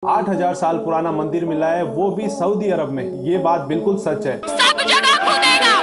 8,000 साल पुराना मंदिर मिला है, वो भी सऊदी अरब में। ये बात बिल्कुल सच है। सब जगह खुदेगा,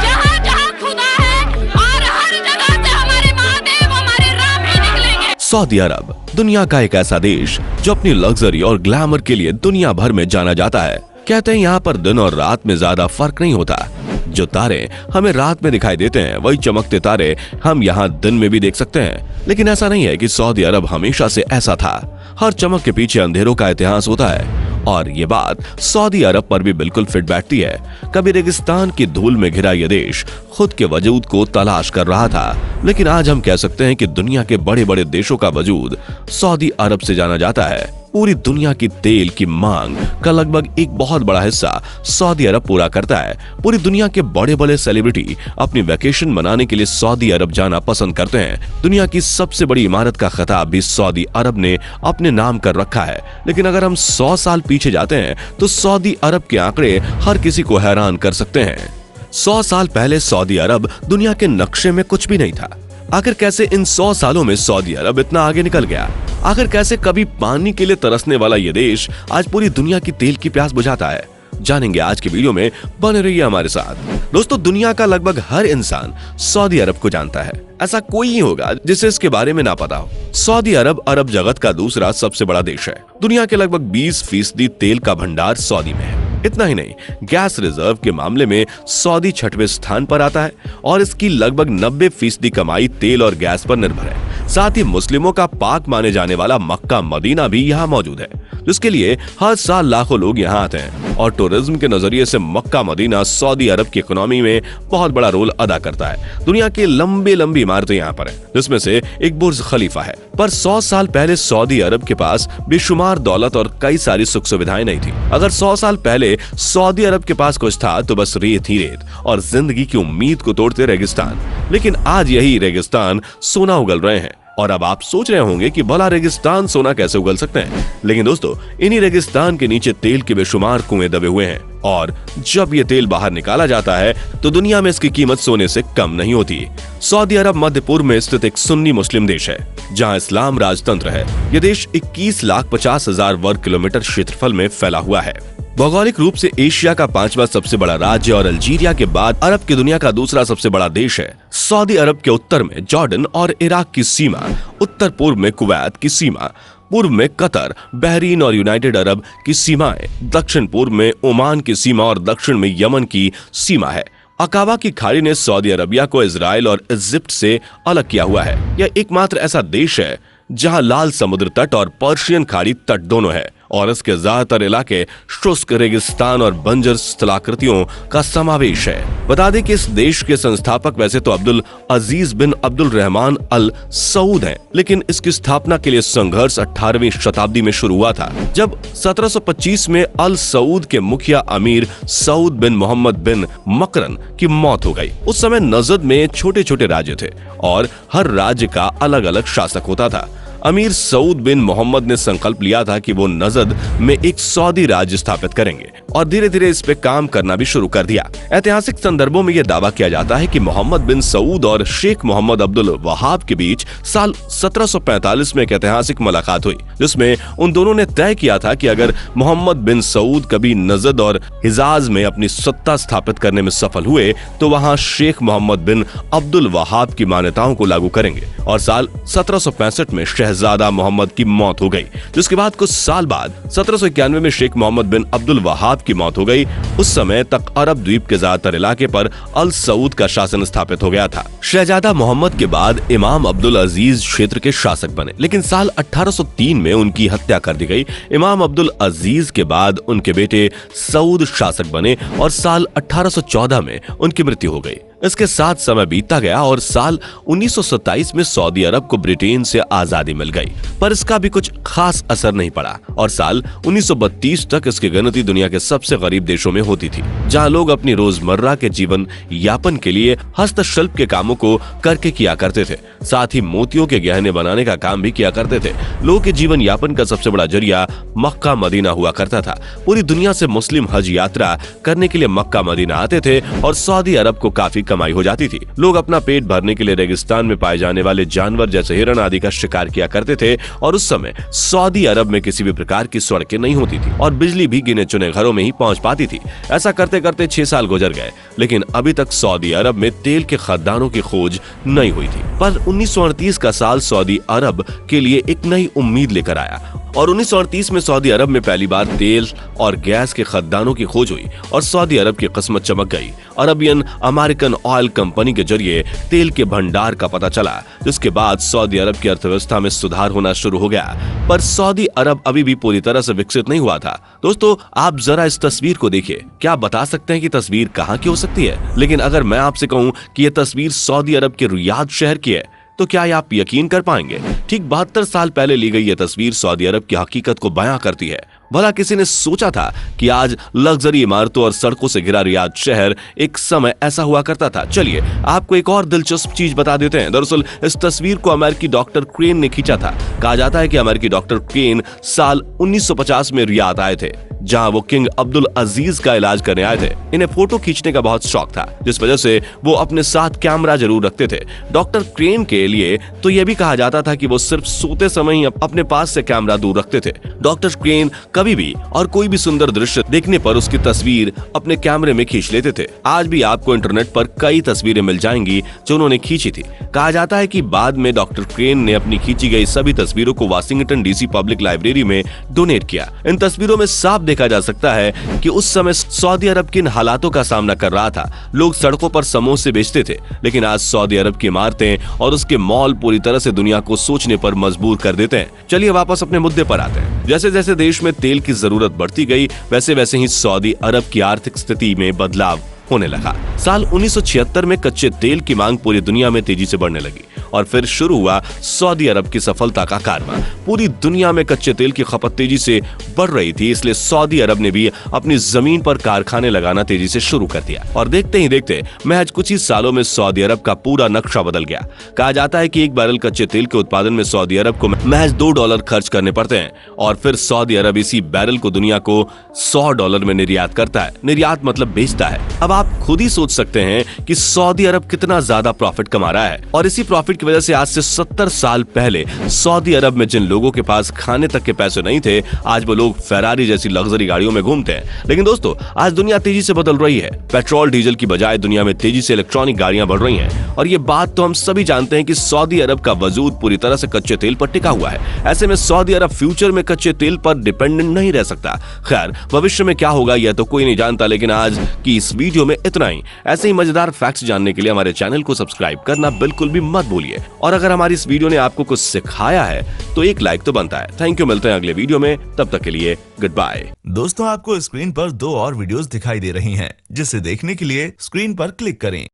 जहाँ जहाँ खुदा है और हर जगह से हमारे महादेव हमारे राम ही निकलेंगे। सऊदी अरब दुनिया का एक ऐसा देश जो अपनी लग्जरी और ग्लैमर के लिए दुनिया भर में जाना जाता है। कहते हैं यहाँ पर दिन और रात में ज्यादा फर्क नहीं होता। जो तारे हमें रात में दिखाई देते हैं वही चमकते तारे हम यहाँ दिन में भी देख सकते हैं। लेकिन ऐसा नहीं है कि सऊदी अरब हमेशा से ऐसा था। हर चमक के पीछे अंधेरों का इतिहास होता है और ये बात सऊदी अरब पर भी बिल्कुल फिट बैठती है। कभी रेगिस्तान की धूल में घिरा यह देश खुद के वजूद को तलाश कर रहा था, लेकिन आज हम कह सकते हैं कि दुनिया के बड़े बड़े देशों का वजूद सऊदी अरब से जाना जाता है। पूरी दुनिया की तेल की मांग का लगभग एक बहुत बड़ा हिस्सा सऊदी अरब पूरा करता है। पूरी दुनिया के बड़े बड़े सेलिब्रिटी अपनी वैकेशन मनाने के लिए सऊदी अरब जाना पसंद करते हैं। दुनिया की सबसे बड़ी इमारत का खिताब भी सऊदी अरब ने अपने नाम कर रखा है। लेकिन अगर हम 100 साल पीछे जाते हैं तो सऊदी अरब के आंकड़े हर किसी को हैरान कर सकते हैं। 100 साल पहले सऊदी अरब दुनिया के नक्शे में कुछ भी नहीं था। आखिर कैसे इन 100 सालों में सऊदी अरब इतना आगे निकल गया? आखिर कैसे कभी पानी के लिए तरसने वाला ये देश आज पूरी दुनिया की तेल की प्यास बुझाता है? जानेंगे आज की वीडियो में, बने रहिए हमारे साथ। दोस्तों, दुनिया का लगभग हर इंसान सऊदी अरब को जानता है। ऐसा कोई नहीं होगा जिसे इसके बारे में ना पता हो। सऊदी अरब अरब जगत का दूसरा सबसे बड़ा देश है। दुनिया के लगभग 20% तेल का भंडार सऊदी में है। इतना ही नहीं, गैस रिजर्व के मामले में सऊदी 6वें स्थान पर आता है और इसकी लगभग 90% कमाई तेल और गैस पर निर्भर है। साथ ही मुस्लिमों का पाक माने जाने वाला मक्का मदीना भी यहाँ मौजूद है, जिसके लिए हर साल लाखों लोग यहाँ आते हैं। और टूरिज्म के नजरिए से मक्का मदीना सऊदी अरब की इकोनॉमी में बहुत बड़ा रोल अदा करता है। दुनिया की लंबी लंबी इमारतें यहाँ पर है, जिसमें से एक बुर्ज खलीफा है। पर 100 साल पहले सऊदी अरब के पास बेशुमार दौलत और कई सारी सुख सुविधाएं नहीं थी। अगर 100 साल पहले सऊदी अरब के पास कुछ था तो बस रेत ही रेत और जिंदगी की उम्मीद को तोड़ते रेगिस्तान। लेकिन आज यही रेगिस्तान सोना उगल रहे हैं। और अब आप सोच रहे होंगे कि भला रेगिस्तान सोना कैसे उगल सकते हैं? लेकिन दोस्तों, इन्हीं रेगिस्तान के नीचे तेल के बेशुमार कुएं दबे हुए हैं और जब ये तेल बाहर निकाला जाता है तो दुनिया में इसकी कीमत सोने से कम नहीं होती। सऊदी अरब मध्य पूर्व में स्थित एक सुन्नी मुस्लिम देश है, जहां इस्लाम राजतंत्र है। यह देश 21,50,000 वर्ग किलोमीटर क्षेत्रफल में फैला हुआ है। भौगोलिक रूप से एशिया का 5वां सबसे बड़ा राज्य और अल्जीरिया के बाद अरब की दुनिया का दूसरा सबसे बड़ा देश है। सऊदी अरब के उत्तर में जॉर्डन और इराक की सीमा, उत्तर पूर्व में कुवैत की सीमा, पूर्व में कतर, बहरीन और यूनाइटेड अरब की सीमाएं, दक्षिण पूर्व में ओमान की सीमा और दक्षिण में यमन की सीमा है। अकाबा की खाड़ी ने सऊदी अरबिया को इजराइल और इजिप्ट से अलग किया हुआ है। यह एकमात्र ऐसा देश है जहां लाल समुद्र तट और पर्शियन खाड़ी तट दोनों है और इसके ज्यादातर इलाके शुष्क रेगिस्तान और बंजर स्थलाकृतियों का समावेश है। बता दें कि इस देश के संस्थापक वैसे तो अब्दुल अजीज बिन अब्दुल रहमान अल सऊद हैं, लेकिन इसकी स्थापना के लिए संघर्ष 18वीं शताब्दी में शुरू हुआ था, जब 1725 में अल सऊद के मुखिया अमीर सऊद बिन मोहम्मद बिन मकरन की मौत हो गई। उस समय नजद में छोटे छोटे राज्य थे और हर राज्य का अलग अलग शासक होता था। अमीर सऊद बिन मोहम्मद ने संकल्प लिया था कि वो नजद में एक सऊदी राज्य स्थापित करेंगे और धीरे धीरे इस पे काम करना भी शुरू कर दिया। ऐतिहासिक संदर्भों में यह दावा किया जाता है कि मोहम्मद बिन सऊद और शेख मोहम्मद अब्दुल वहाब के बीच साल 1745 में एक ऐतिहासिक मुलाकात हुई, जिसमें उन दोनों ने तय किया था कि अगर मोहम्मद बिन सऊद कभी नजद और हिजाज में अपनी सत्ता स्थापित करने में सफल हुए तो वहां शेख मोहम्मद बिन अब्दुल वहाब की मान्यताओं को लागू करेंगे। और साल 1765 में शहजादा मोहम्मद की मौत हो गई, जिसके बाद कुछ साल बाद 1791 में शेख मोहम्मद बिन अब्दुल वहाब की मौत हो गई। उस समय तक अरब द्वीप के ज्यादातर इलाके पर अल सऊद का शासन स्थापित हो गया था। शहजादा मोहम्मद के बाद इमाम अब्दुल अजीज क्षेत्र के शासक बने, लेकिन साल 1803 में उनकी हत्या कर दी गई। इमाम अब्दुल अजीज के बाद उनके बेटे सऊद शासक बने और साल 1814 में उनकी मृत्यु हो गई। इसके साथ समय बीतता गया और साल 1927 में सऊदी अरब को ब्रिटेन से आजादी मिल गई, पर इसका भी कुछ खास असर नहीं पड़ा और साल 1932 तक इसकी गिनती दुनिया के सबसे गरीब देशों में होती थी, जहां लोग अपनी रोजमर्रा के जीवन यापन के लिए हस्तशिल्प के कामों को करके किया करते थे। साथ ही मोतियों के गहने बनाने का काम भी किया करते थे। लोगों के जीवन यापन का सबसे बड़ा जरिया मक्का मदीना हुआ करता था। पूरी दुनिया से मुस्लिम हज यात्रा करने के लिए मक्का मदीना आते थे और सऊदी अरब को काफी कमाई हो जाती थी। लोग अपना पेट भरने के लिए रेगिस्तान में पाए जाने वाले जानवर जैसे हिरण आदि का शिकार किया करते थे और उस समय सऊदी अरब में किसी भी प्रकार की सड़कें नहीं होती थी और बिजली भी गिने चुने घरों में ही पहुंच पाती थी। ऐसा करते करते 6 साल गुजर गए, लेकिन अभी तक सऊदी अरब में तेल के खदानों की खोज नहीं हुई थी। पर 1938 का साल सऊदी अरब के लिए एक नई उम्मीद लेकर आया और 1938 में सऊदी अरब में पहली बार तेल और गैस के खदानों की खोज हुई और सऊदी अरब की किस्मत चमक गई। अरबियन अमेरिकन ऑयल कंपनी के जरिए तेल के भंडार का पता चला, जिसके बाद सऊदी अरब की अर्थव्यवस्था में सुधार होना शुरू हो गया। पर सऊदी अरब अभी भी पूरी तरह से विकसित नहीं हुआ था। दोस्तों, आप जरा इस तस्वीर को देखिए। क्या बता सकते हैं कि तस्वीर कहाँ की हो सकती है? लेकिन अगर मैं आपसे कहूँ कि यह तस्वीर सऊदी अरब के रियाद शहर की है, तो क्या आप यकीन कर पाएंगे? ठीक 72 साल पहले ली गई यह तस्वीर सऊदी अरब की हकीकत को बयां करती है। भला किसी ने सोचा था कि आज लग्जरी इमारतों और सड़कों से घिरा रियाद शहर एक समय ऐसा हुआ करता था? चलिए आपको एक और दिलचस्प चीज बता देते हैं। दरअसल इस तस्वीर को अमेरिकी डॉक्टर क्रेन ने खींचा था। कहा जाता है कि अमेरिकी डॉक्टर क्रेन साल 1950 में रियाद आए थे, जहां वो किंग अब्दुल अजीज का इलाज करने आए थे। इन्हें फोटो खींचने का बहुत शौक था, जिस वजह से वो अपने साथ कैमरा जरूर रखते थे। डॉक्टर क्रेन के लिए तो यह भी कहा जाता था कि वो सिर्फ सोते समय ही अपने पास से कैमरा दूर रखते थे। डॉक्टर क्रेन कभी भी और कोई भी सुंदर दृश्य देखने पर उसकी तस्वीर अपने कैमरे में खींच लेते थे। आज भी आपको इंटरनेट पर कई तस्वीरें मिल जाएंगी जो उन्होंने खींची थी। कहा जाता है कि बाद में डॉक्टर क्रेन ने अपनी खींची गई सभी तस्वीरों को वाशिंगटन डीसी पब्लिक लाइब्रेरी में डोनेट किया। इन तस्वीरों में साफ देखा जा सकता है कि उस समय सऊदी अरब किन हालातों का सामना कर रहा था। लोग सड़कों पर समोसे बेचते थे, लेकिन आज सऊदी अरब की इमारतें और उसके मॉल पूरी तरह से दुनिया को सोचने पर मजबूर कर देते हैं। चलिए वापस अपने मुद्दे पर आते हैं। जैसे जैसे देश में तेल की जरूरत बढ़ती गई, वैसे वैसे ही सऊदी अरब की आर्थिक स्थिति में बदलाव होने लगा। साल 1976 में कच्चे तेल की मांग पूरी दुनिया में तेजी से बढ़ने लगी और फिर शुरू हुआ सऊदी अरब की सफलता का कारवां। पूरी दुनिया में कच्चे तेल की खपत तेजी से बढ़ रही थी, इसलिए सऊदी अरब ने भी अपनी जमीन पर कारखाने लगाना तेजी से शुरू कर दिया और देखते ही देखते महज कुछ ही सालों में सऊदी अरब का पूरा नक्शा बदल गया। कहा जाता है कि 1 बैरल कच्चे तेल के उत्पादन में सऊदी अरब को महज $2 खर्च करने पड़ते हैं और फिर सऊदी अरब इसी बैरल को दुनिया को $100 में निर्यात करता है। निर्यात मतलब बेचता है। अब आप खुद ही सोच सकते हैं कि सऊदी अरब कितना ज्यादा प्रॉफिट कमा रहा है और इसी प्रॉफिट की वजह से आज से 70 साल पहले सऊदी अरब में जिन लोगों के पास खाने तक के पैसे नहीं थे, आज वो लोग फेरारी जैसी लग्जरी गाड़ियों में घूमते हैं। लेकिन दोस्तों, आज दुनिया तेजी से बदल रही है। पेट्रोल डीजल की बजाय दुनिया में तेजी से इलेक्ट्रॉनिक गाड़ियां बढ़ रही हैं और ये बात तो हम सभी जानते हैं कि सऊदी अरब का वजूद पूरी तरह से कच्चे तेल पर टिका हुआ है। ऐसे में सऊदी अरब फ्यूचर में कच्चे तेल पर डिपेंडेंट नहीं रह सकता। खैर, भविष्य में क्या होगा यह तो कोई नहीं जानता, लेकिन आज की इस वीडियो में इतना ही। ऐसे ही मजेदार फैक्ट्स जानने के लिए हमारे चैनल को सब्सक्राइब करना बिल्कुल भी मत भूलिए और अगर हमारी इस वीडियो ने आपको कुछ सिखाया है तो एक लाइक तो बनता है। थैंक यू, मिलते हैं अगले वीडियो में, तब तक के लिए गुड बाय। दोस्तों, आपको स्क्रीन पर 2 और वीडियोस दिखाई दे रही हैं, जिसे देखने के लिए स्क्रीन पर क्लिक करें।